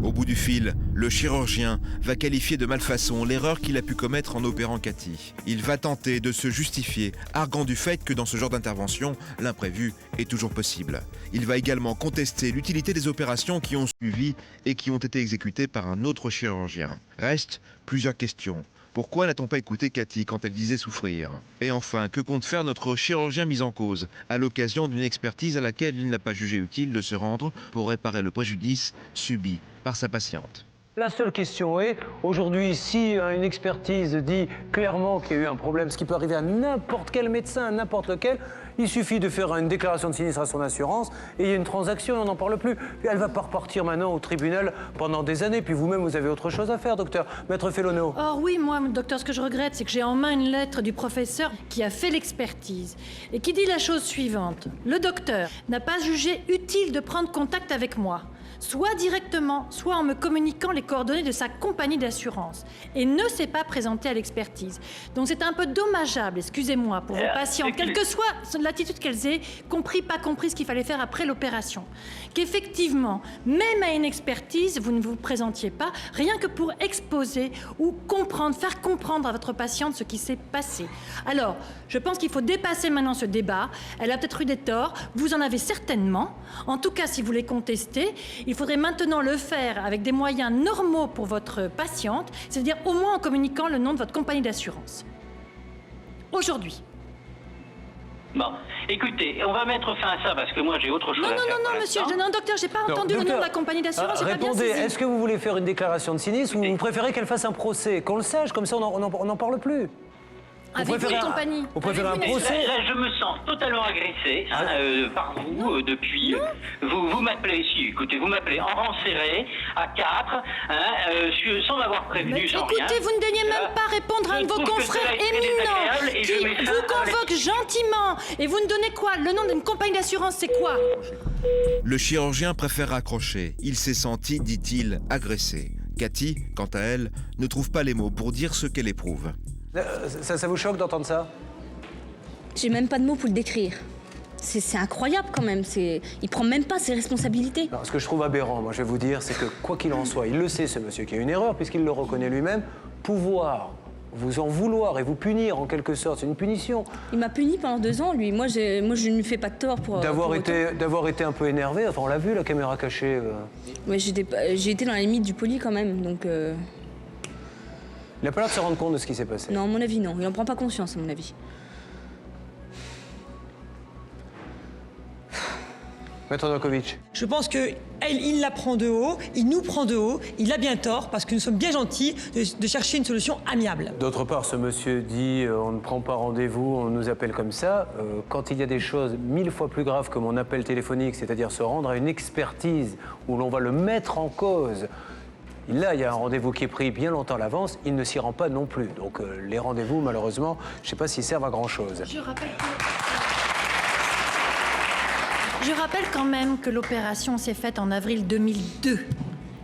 Au bout du fil, Le chirurgien va qualifier de malfaçon l'erreur qu'il a pu commettre en opérant Cathy. Il va tenter de se justifier, arguant du fait que dans ce genre d'intervention, l'imprévu est toujours possible. Il va également contester l'utilité des opérations qui ont suivi et qui ont été exécutées par un autre chirurgien. Restent plusieurs questions. Pourquoi n'a-t-on pas écouté Cathy quand elle disait souffrir? Et enfin, que compte faire notre chirurgien mis en cause à l'occasion d'une expertise à laquelle il n'a pas jugé utile de se rendre pour réparer le préjudice subi par sa patiente? La seule question est, aujourd'hui, si une expertise dit clairement qu'il y a eu un problème, ce qui peut arriver à n'importe quel médecin, à n'importe lequel, il suffit de faire une déclaration de sinistre à son assurance et il y a une transaction et on n'en parle plus. Puis elle ne va pas repartir maintenant au tribunal pendant des années. Puis vous-même, vous avez autre chose à faire, docteur. Maître Fellonneau. Or oui, moi, docteur, ce que je regrette, c'est que j'ai en main une lettre du professeur qui a fait l'expertise et qui dit la chose suivante. Le docteur n'a pas jugé utile de prendre contact avec moi, soit directement, soit en me communiquant les coordonnées de sa compagnie d'assurance, et ne s'est pas présenté à l'expertise. Donc c'est un peu dommageable, excusez-moi, pour vos patients, quelle que soit l'attitude qu'elles aient, compris, pas compris ce qu'il fallait faire après l'opération. Qu'effectivement, même à une expertise, vous ne vous présentiez pas, rien que pour exposer ou comprendre, faire comprendre à votre patiente ce qui s'est passé. Alors, je pense qu'il faut dépasser maintenant ce débat. Elle a peut-être eu des torts, vous en avez certainement. En tout cas, si vous les contestez, il faudrait maintenant le faire avec des moyens normaux pour votre patiente, c'est-à-dire au moins en communiquant le nom de votre compagnie d'assurance. Aujourd'hui. Bon, écoutez, on va mettre fin à ça parce que moi j'ai autre chose à faire. Non, monsieur, non, docteur, j'ai pas entendu le nom de la compagnie d'assurance, j'ai pas bien répondez, saisi. est-ce que vous voulez faire une déclaration de sinistre ou vous préférez qu'elle fasse un procès? Qu'on le sache, comme ça on n'en parle plus. Avec une compagnie. Vous préférez un procès? Là, je me sens totalement agressé par vous depuis. Vous m'appelez, si, écoutez, vous m'appelez en rang serré, à 4, sans m'avoir prévenu, sans rien. Écoutez, vous ne daignez même pas répondre à un de vos confrères éminents qui vous convoque gentiment. Et vous ne donnez quoi? Le nom d'une compagnie d'assurance, c'est quoi? Le chirurgien préfère raccrocher. Il s'est senti, dit-il, agressé. Cathy, quant à elle, ne trouve pas les mots pour dire ce qu'elle éprouve. Ça vous choque d'entendre ça? J'ai même pas de mots pour le décrire. C'est incroyable quand même. Il prend même pas ses responsabilités. Non, ce que je trouve aberrant, moi je vais vous dire, c'est que quoi qu'il en soit, il le sait ce monsieur qu'il y a une erreur puisqu'il le reconnaît lui-même. Pouvoir vous en vouloir et vous punir en quelque sorte, c'est une punition. Il m'a puni pendant 2 ans, lui. Moi, je ne lui fais pas de tort pour. D'avoir été un peu énervé. Enfin, on l'a vu, la caméra cachée. Ouais, j'ai été dans la limite du poli quand même, donc. Il n'a pas l'air de se rendre compte de ce qui s'est passé. Non, à mon avis, non. Il n'en prend pas conscience, à mon avis. Maître Novakovic. Je pense qu'il la prend de haut, il nous prend de haut, il a bien tort, parce que nous sommes bien gentils de chercher une solution amiable. D'autre part, ce monsieur dit on ne prend pas rendez-vous, on nous appelle comme ça. Quand il y a des choses 1000 fois plus graves que mon appel téléphonique, c'est-à-dire se rendre à une expertise où l'on va le mettre en cause, là, il y a un rendez-vous qui est pris bien longtemps à l'avance, il ne s'y rend pas non plus. Donc les rendez-vous, malheureusement, je ne sais pas s'ils servent à grand-chose. Je rappelle quand même que l'opération s'est faite en avril 2002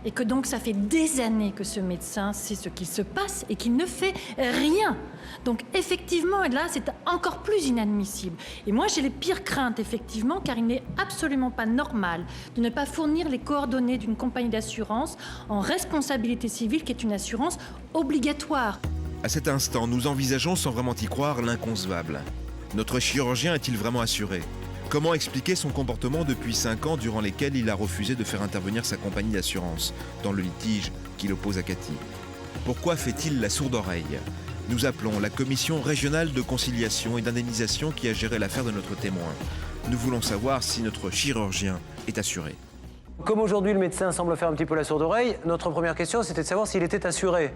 et que donc ça fait des années que ce médecin sait ce qu'il se passe et qu'il ne fait rien. Donc effectivement, là, c'est encore plus inadmissible. Et moi, j'ai les pires craintes, effectivement, car il n'est absolument pas normal de ne pas fournir les coordonnées d'une compagnie d'assurance en responsabilité civile, qui est une assurance obligatoire. À cet instant, nous envisageons sans vraiment y croire l'inconcevable. Notre chirurgien est-il vraiment assuré? Comment expliquer son comportement depuis 5 ans durant lesquels il a refusé de faire intervenir sa compagnie d'assurance dans le litige qu'il oppose à Cathy? Pourquoi fait-il la sourde oreille? Nous appelons la commission régionale de conciliation et d'indemnisation qui a géré l'affaire de notre témoin. Nous voulons savoir si notre chirurgien est assuré. Comme aujourd'hui le médecin semble faire un petit peu la sourde oreille, notre première question c'était de savoir s'il était assuré.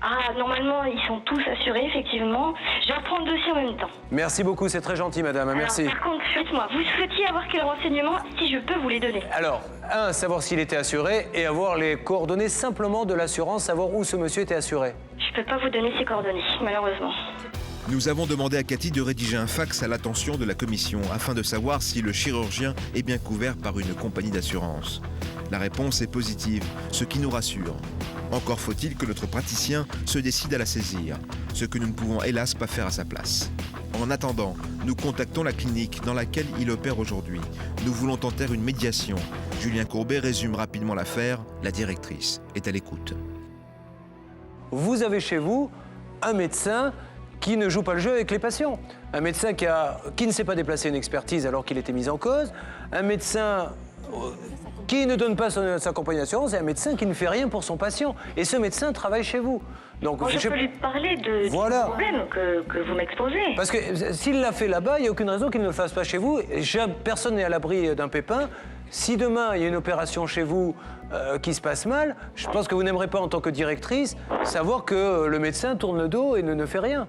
Ah, normalement, ils sont tous assurés, effectivement. Je vais reprendre le dossier en même temps. Merci beaucoup, c'est très gentil, madame. Alors, merci. Par contre, dites-moi, vous souhaitiez avoir quels renseignements, si je peux vous les donner? Alors, savoir s'il était assuré et avoir les coordonnées simplement de l'assurance, savoir où ce monsieur était assuré. Je peux pas vous donner ces coordonnées, malheureusement. Nous avons demandé à Cathy de rédiger un fax à l'attention de la commission afin de savoir si le chirurgien est bien couvert par une compagnie d'assurance. La réponse est positive, ce qui nous rassure. Encore faut-il que notre praticien se décide à la saisir, ce que nous ne pouvons hélas pas faire à sa place. En attendant, nous contactons la clinique dans laquelle il opère aujourd'hui. Nous voulons tenter une médiation. Julien Courbet résume rapidement l'affaire. La directrice est à l'écoute. Vous avez chez vous un médecin qui ne joue pas le jeu avec les patients. Un médecin qui ne s'est pas déplacé une expertise alors qu'il était mis en cause. Un médecin qui ne donne pas sa compagnie d'assurance et un médecin qui ne fait rien pour son patient. Et ce médecin travaille chez vous. Donc, moi, je peux lui parler du problème que vous m'exposez. Parce que s'il l'a fait là-bas, il n'y a aucune raison qu'il ne le fasse pas chez vous. Personne n'est à l'abri d'un pépin. Si demain, il y a une opération chez vous qui se passe mal, je pense que vous n'aimerez pas, en tant que directrice, savoir que le médecin tourne le dos et ne fait rien.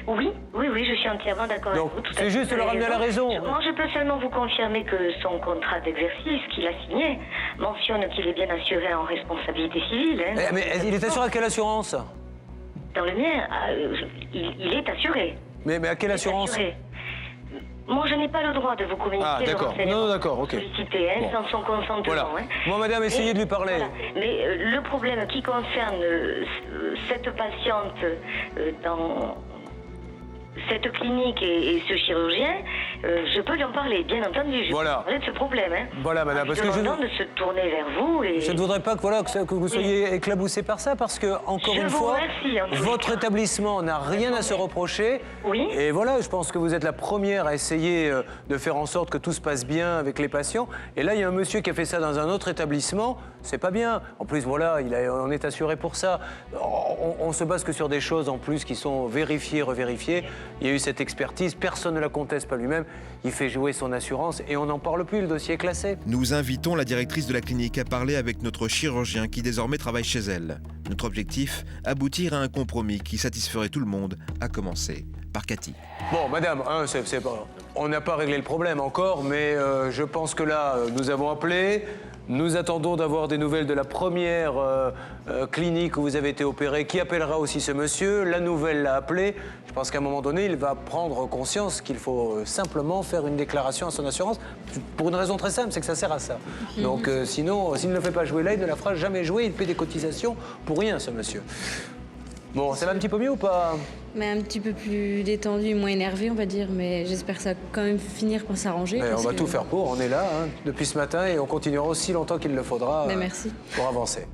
Oui, je suis entièrement d'accord avec vous. C'est juste de le ramener à la raison. Moi, je peux seulement vous confirmer que son contrat d'exercice qu'il a signé mentionne qu'il est bien assuré en responsabilité civile. Mais il est assuré à quelle assurance? Dans le mien, il est assuré. Mais à quelle assurance? Moi, je n'ai pas le droit de vous communiquer le renseignement. Non, d'accord, ok. Sollicité, sans son consentement. Voilà. Moi, madame, essayez de lui parler. Voilà. Mais le problème qui concerne cette patiente dans cette clinique et ce chirurgien, je peux lui en parler, bien entendu. Je peux parler de ce problème. Voilà, madame, parce que je de se tourner vers vous. Je ne voudrais pas que vous soyez éclaboussé par ça, parce que, encore une fois, votre établissement n'a rien à se reprocher. Oui. Et voilà, je pense que vous êtes la première à essayer de faire en sorte que tout se passe bien avec les patients. Et là, il y a un monsieur qui a fait ça dans un autre établissement. C'est pas bien. En plus, voilà, on est assuré pour ça. On se base que sur des choses, en plus, qui sont vérifiées, revérifiées. Il y a eu cette expertise, personne ne la conteste pas lui-même. Il fait jouer son assurance et on n'en parle plus, le dossier est classé. Nous invitons la directrice de la clinique à parler avec notre chirurgien qui désormais travaille chez elle. Notre objectif, aboutir à un compromis qui satisferait tout le monde, à commencer par Cathy. Bon, madame, on n'a pas réglé le problème encore, mais je pense que là, nous avons appelé. Nous attendons d'avoir des nouvelles de la première clinique où vous avez été opéré, qui appellera aussi ce monsieur. La nouvelle l'a appelé. Je pense qu'à un moment donné, il va prendre conscience qu'il faut simplement faire une déclaration à son assurance. Pour une raison très simple, c'est que ça sert à ça. Donc sinon, s'il ne le fait pas jouer là, il ne la fera jamais jouer. Il paie des cotisations pour rien, ce monsieur. Bon, ça va un petit peu mieux ou pas? Mais un petit peu plus détendu, moins énervé, on va dire. Mais j'espère que ça va quand même finir par s'arranger. On va tout faire pour, on est là depuis ce matin et on continuera aussi longtemps qu'il le faudra merci. Pour avancer.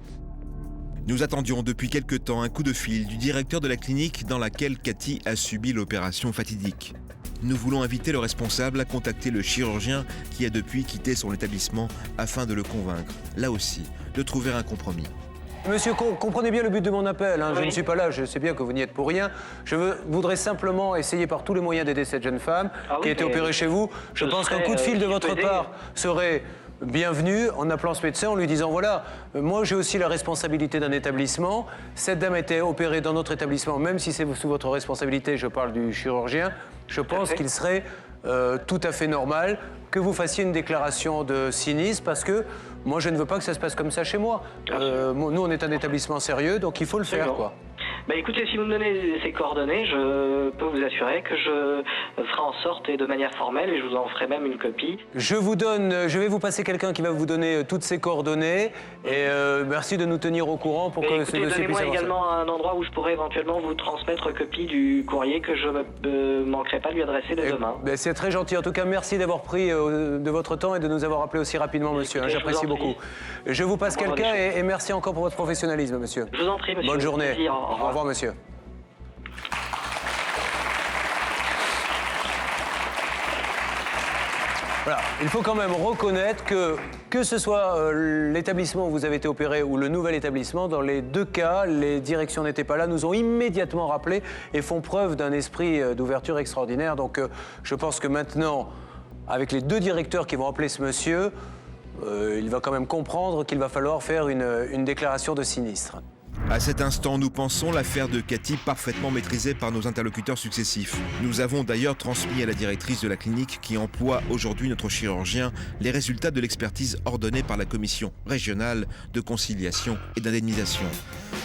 Nous attendions depuis quelque temps un coup de fil du directeur de la clinique dans laquelle Cathy a subi l'opération fatidique. Nous voulons inviter le responsable à contacter le chirurgien qui a depuis quitté son établissement afin de le convaincre, là aussi, de trouver un compromis. Monsieur, comprenez bien le but de mon appel. Oui. Je ne suis pas là, je sais bien que vous n'y êtes pour rien. Je voudrais simplement essayer par tous les moyens d'aider cette jeune femme qui a été opérée chez vous. Je pense qu'un coup de fil de votre part serait bienvenu en appelant ce médecin, en lui disant voilà, moi j'ai aussi la responsabilité d'un établissement. Cette dame a été opérée dans notre établissement, même si c'est sous votre responsabilité, je parle du chirurgien. Je pense qu'il serait tout à fait normal que vous fassiez une déclaration de sinistre parce que moi, je ne veux pas que ça se passe comme ça chez moi. Nous, on est un établissement sérieux, donc il faut le faire, quoi. Bah écoutez, si vous me donnez ces coordonnées, je peux vous assurer que je ferai en sorte et de manière formelle, et je vous en ferai même une copie. Je vais vous passer quelqu'un qui va vous donner toutes ces coordonnées, et merci de nous tenir au courant pour que ce dossier puisse avancer. Donnez-moi également un endroit où je pourrais éventuellement vous transmettre copie du courrier que je ne manquerai pas de lui adresser dès demain. C'est très gentil. En tout cas, merci d'avoir pris de votre temps et de nous avoir appelé aussi rapidement, monsieur. J'apprécie beaucoup. Je vous passe quelqu'un et merci encore pour votre professionnalisme, monsieur. Je vous en prie, monsieur. Bonne journée. Au revoir, monsieur. Voilà, il faut quand même reconnaître que ce soit l'établissement où vous avez été opéré ou le nouvel établissement, dans les deux cas, les directions n'étaient pas là, nous ont immédiatement rappelé et font preuve d'un esprit d'ouverture extraordinaire. Donc je pense que maintenant, avec les deux directeurs qui vont appeler ce monsieur, il va quand même comprendre qu'il va falloir faire une déclaration de sinistre. À cet instant, nous pensons l'affaire de Cathy parfaitement maîtrisée par nos interlocuteurs successifs. Nous avons d'ailleurs transmis à la directrice de la clinique qui emploie aujourd'hui notre chirurgien les résultats de l'expertise ordonnée par la commission régionale de conciliation et d'indemnisation.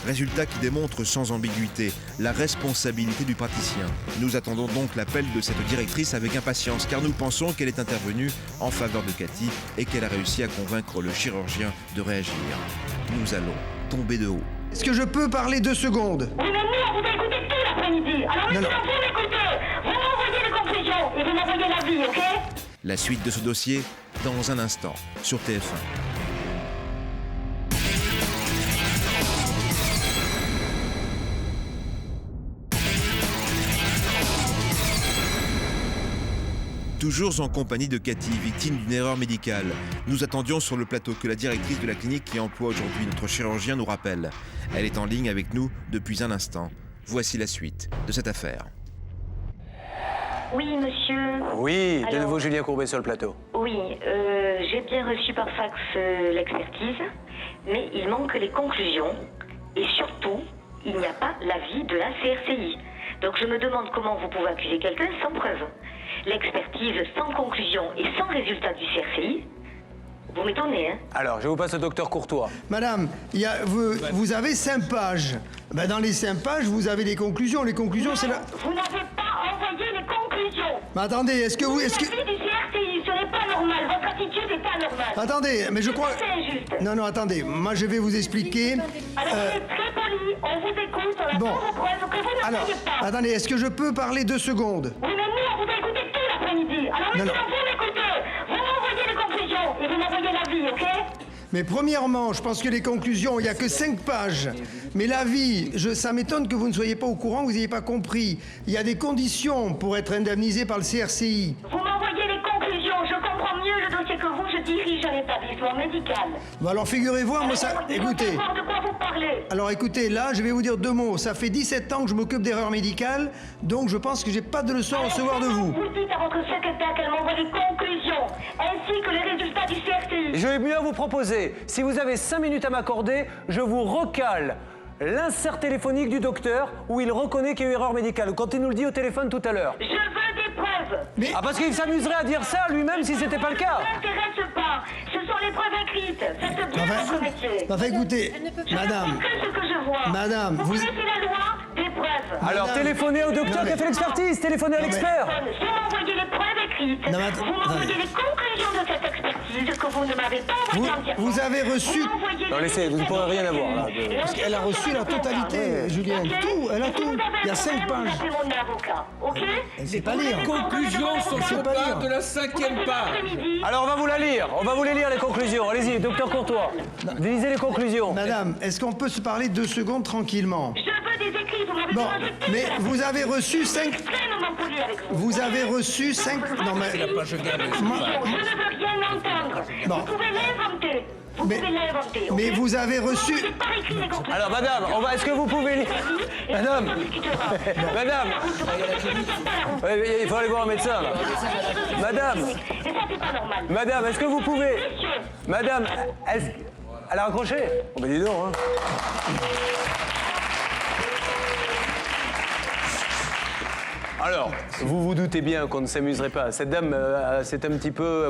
Résultats qui démontrent sans ambiguïté la responsabilité du praticien. Nous attendons donc l'appel de cette directrice avec impatience car nous pensons qu'elle est intervenue en faveur de Cathy et qu'elle a réussi à convaincre le chirurgien de réagir. Nous allons tomber de haut. Est-ce que je peux parler 2 secondes? Oui, mais nous, on vous a écouté tout l'après-midi. Alors maintenant, vous m'écoutez. Vous m'envoyez les conclusions et vous m'envoyez l'avis, ok? La suite de ce dossier dans un instant sur TF1. Toujours en compagnie de Cathy, victime d'une erreur médicale. Nous attendions sur le plateau que la directrice de la clinique qui emploie aujourd'hui notre chirurgien nous rappelle. Elle est en ligne avec nous depuis un instant. Voici la suite de cette affaire. Oui, monsieur. Oui, de Alors, nouveau Julien Courbet sur le plateau. Oui, j'ai bien reçu par fax l'expertise, mais il manque les conclusions. Et surtout, il n'y a pas l'avis de la CRCI. Donc je me demande comment vous pouvez accuser quelqu'un sans preuve. L'expertise sans conclusion et sans résultat du CRCI, vous m'étonnez, hein? Alors, je vous passe au docteur Courtois. Madame, vous avez 5 pages. Ben, dans les 5 pages, vous avez des conclusions. Les conclusions, c'est là. Vous n'avez pas envoyé les conclusions. Mais attendez, est-ce que vous... L'avis du CRCI, ce n'est pas normal. Votre attitude est anormale. Attendez, mais je crois... C'est injuste. Non, attendez. Moi, je vais vous expliquer. Alors, on est très poli, on vous écoute, on attend vos preuves que vous n'avez pas. Attendez, est-ce que je peux parler 2 secondes? Oui, mais nous, on vous a écouté tout l'après-midi. Alors maintenant, vous m'écoutez. Vous m'envoyez les conclusions et vous m'envoyez l'avis, ok? Mais premièrement, je pense que les conclusions, il n'y a que 5 pages. Mais l'avis, ça m'étonne que vous ne soyez pas au courant, que vous n'ayez pas compris. Il y a des conditions pour être indemnisé par le CRCI. Vous m'envoyez les conclusions, je comprends mieux le dossier que vous, je dirige un établissement médical. Bon, alors figurez-vous, moi ça... Écoutez. De quoi vous parlez? Alors écoutez, là, je vais vous dire 2 mots. Ça fait 17 ans que je m'occupe d'erreurs médicales, donc je pense que j'ai pas de leçon à recevoir de vous. Vous dites à votre secrétaire qu'elle m'envoie les conclusions, ainsi que les résultats du CRCI. Je vais mieux vous proposer. Si vous avez 5 minutes à m'accorder, je vous recale l'insert téléphonique du docteur où il reconnaît qu'il y a eu erreur médicale, quand il nous le dit au téléphone tout à l'heure. Je veux des preuves. Mais... Ah, parce qu'il s'amuserait à dire ça lui-même si c'était pas le cas. Ça ne m'intéresse pas. Ce sont les preuves écrites. Faites bien votre métier. Enfin, écoutez, madame... Je ne vois que ce que je vois. Madame, vous connaissez la loi des preuves. Alors, téléphonez au docteur qui a fait l'expertise, téléphonez à l'expert. Vous m'envoyez les preuves écrites. Vous m'envoyez les conclusions de cette expertise que vous ne m'avez pas envoyées entièrement. Vous avez reçu... Non, laissez, vous ne pourrez rien avoir là. Parce qu'elle a reçu la totalité, Julien. Tout, elle a tout. Il y a 5 pages. C'est mon avocat, ok? Elle sait pas lire. Les conclusions sont sur part de la 5e page. Alors, on va vous la lire. On va vous les lire, les conclusions. Allez-y, docteur Courtois. Lisez les conclusions. Madame, est-ce qu'on peut se parler 2 secondes tranquillement? Je veux des écrits, vous m'avez Bon, demandé. mais vous avez reçu 5... Extrêmement poli avec vous. Vous avez reçu 5... Non, mais... C'est la page garde. Je ne veux rien entendre. Bon. Vous pouvez l'inventer. Vous pouvez l'inventer. Mais vous avez reçu... Par écrit les conclusions. Alors, madame, est-ce que vous pouvez lire... Madame, madame, il faut aller voir un médecin, là. Madame, Et ça, c'est pas normal. madame, est-ce que vous pouvez... Madame, est-ce... Elle a raccroché? Oh, ben dis donc, hein. Alors, vous vous doutez bien qu'on ne s'amuserait pas. Cette dame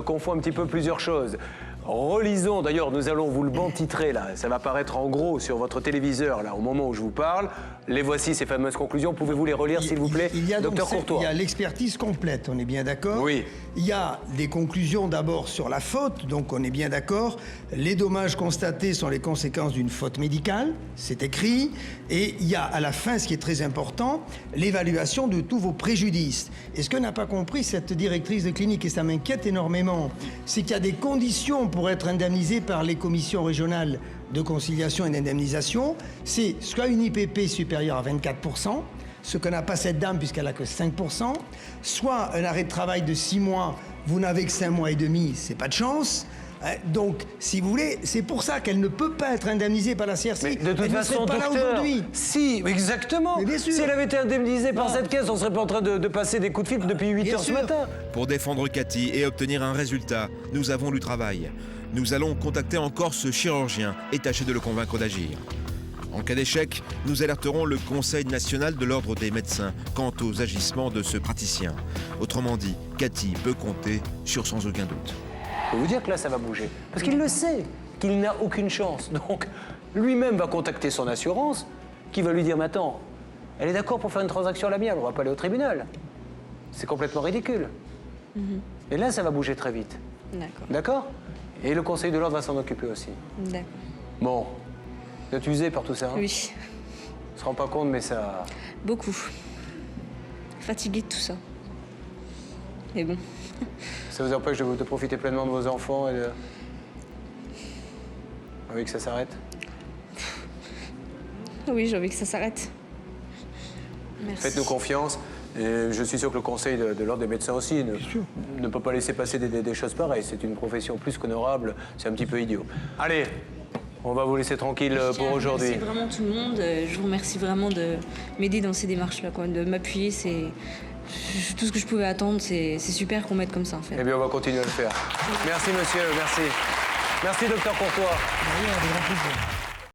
confond un petit peu plusieurs choses. Relisons, d'ailleurs, nous allons vous le bantitrer, là. Ça va apparaître en gros sur votre téléviseur, là, au moment où je vous parle. Les voici, ces fameuses conclusions. Pouvez-vous les relire, s'il vous plaît, docteur Courtois? Il y a l'expertise complète, on est bien d'accord? Oui. Il y a des conclusions d'abord sur la faute, donc on est bien d'accord. Les dommages constatés sont les conséquences d'une faute médicale, c'est écrit. Et il y a à la fin, ce qui est très important, l'évaluation de tous vos préjudices. Et ce que n'a pas compris cette directrice de clinique, et ça m'inquiète énormément, c'est qu'il y a des conditions pour être indemnisé par les commissions régionales de conciliation et d'indemnisation. C'est soit une IPP supérieure à 24%, ce que n'a pas cette dame puisqu'elle n'a que 5%, soit un arrêt de travail de 6 mois, vous n'avez que 5 mois et demi, c'est pas de chance. Donc, si vous voulez, c'est pour ça qu'elle ne peut pas être indemnisée par la CRCI. Mais de toute façon, pas là docteur, aujourd'hui. si, exactement. Mais bien sûr. Si elle avait été indemnisée par cette caisse, on ne serait pas en train de passer des coups de fil depuis 8 heures ce matin. Pour défendre Cathy et obtenir un résultat, nous avons du travail. Nous allons contacter encore ce chirurgien et tâcher de le convaincre d'agir. En cas d'échec, nous alerterons le Conseil national de l'ordre des médecins quant aux agissements de ce praticien. Autrement dit, Cathy peut compter sur sans aucun doute. Je peux vous dire que là, ça va bouger. Parce qu'il le sait, qu'il n'a aucune chance. Donc, lui-même va contacter son assurance, qui va lui dire, mais attends, elle est d'accord pour faire une transaction à l'amiable, on va pas aller au tribunal. C'est complètement ridicule. Et là, ça va bouger très vite. D'accord. D'accord? Et le Conseil de l'ordre va s'en occuper aussi. D'accord. Bon, vous êtes usé par tout ça, hein? Oui. On se rend pas compte, mais ça... Beaucoup. Fatiguée de tout ça. Mais bon. Ça vous empêche de profiter pleinement de vos enfants et de... envie que ça s'arrête? Oui, j'ai envie que ça s'arrête. Merci. Faites-nous confiance. Et je suis sûr que le conseil de l'ordre des médecins aussi ne peut pas laisser passer des choses pareilles. C'est une profession plus qu'honorable. C'est un petit peu idiot. Allez, on va vous laisser tranquille pour aujourd'hui. Je remercie vraiment tout le monde. Je vous remercie vraiment de m'aider dans ces démarches-là, quoi, de m'appuyer. C'est tout ce que je pouvais attendre. C'est super qu'on m'aide comme ça, en fait. Eh bien, on va continuer à le faire. Merci, monsieur. Merci. Merci, docteur Courtois. Oui, avec grand plaisir.